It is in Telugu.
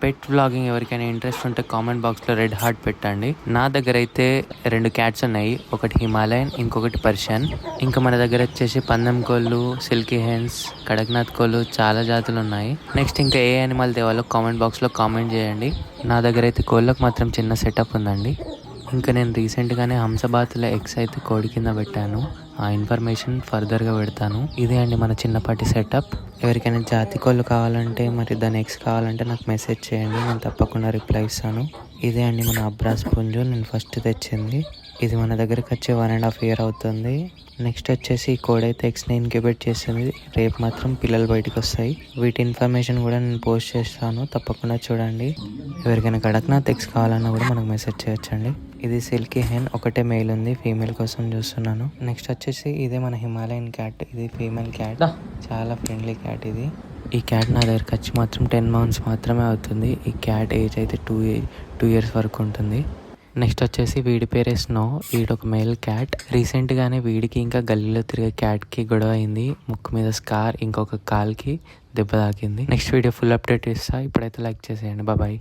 పెట్ వ్లాగింగ్ ఎవరికైనా ఇంట్రెస్ట్ ఉంటే కామెంట్ బాక్స్లో రెడ్ హార్ట్ పెట్టండి. నా దగ్గర అయితే 2 క్యాట్స్ ఉన్నాయి, ఒకటి హిమాలయన్, ఇంకొకటి పర్షియన్. ఇంకా మన దగ్గర వచ్చేసి పందెం కోళ్ళు, సిల్కీ హెన్స్, కడక్నాథ్ కోళ్ళు చాలా జాతులు ఉన్నాయి. నెక్స్ట్ ఇంకా ఏ యానిమల్ తేవాలో కామెంట్ బాక్స్లో కామెంట్ చేయండి. నా దగ్గర అయితే కోళ్ళకు మాత్రం చిన్న సెటప్ ఉందండి. ఇంకా నేను రీసెంట్గానే హంసబాతుల ఎగ్స్ అయితే కోడి కింద పెట్టాను. ఆ ఇన్ఫర్మేషన్ ఫర్దర్గా పెడతాను. ఇదే అండి మన చిన్నపాటి సెటప్. ఎవరికైనా జాతి కోళ్ళు కావాలంటే మరి దాని ఎగ్స్ కావాలంటే నాకు మెసేజ్ చేయండి, నేను తప్పకుండా రిప్లై ఇస్తాను. ఇదే అండి మన అబ్రాస్ పుంజు, నేను ఫస్ట్ తెచ్చింది. ఇది మన దగ్గరకు వచ్చి 1.5 year అవుతుంది. నెక్స్ట్ వచ్చేసి ఈ కోడి అయితే ఎగ్స్ని ఇంక్యుబేట్ చేసింది. రేపు మాత్రం పిల్లలు బయటకు వస్తాయి. వీటి ఇన్ఫర్మేషన్ కూడా నేను పోస్ట్ చేస్తాను, తప్పకుండా చూడండి. ఎవరికైనా కడక్నాథ్ ఎగ్స్ కావాలన్నా కూడా మనకు మెసేజ్ చేయొచ్చండి. ఇది సిల్కీ హెన్, ఒకటే మెయిల్ ఉంది, ఫీమేల్ కోసం చూస్తున్నాను. నెక్స్ట్ వచ్చేసి ఇదే మన హిమాలయన్ క్యాట్. ఇది ఫీమేల్ క్యాట్, చాలా ఫ్రెండ్లీ క్యాట్ ఇది. ఈ క్యాట్ నా దగ్గరకు వచ్చి మాత్రం 10 months మాత్రమే అవుతుంది. ఈ క్యాట్ ఏజ్ అయితే 2 years వరకు ఉంటుంది. నెక్స్ట్ వచ్చేసి వీడి పేరే స్నో. వీడొక male cat. రీసెంట్గానే వీడికి ఇంకా గల్లీలో తిరిగే క్యాట్కి గొడవ అయింది. ముక్కు మీద స్కార్, ఇంకొక కాల్కి దెబ్బ తాకింది. నెక్స్ట్ వీడియో ఫుల్ అప్డేట్ ఇస్తా. ఇప్పుడైతే లైక్ చేసేయండి. బాయ్.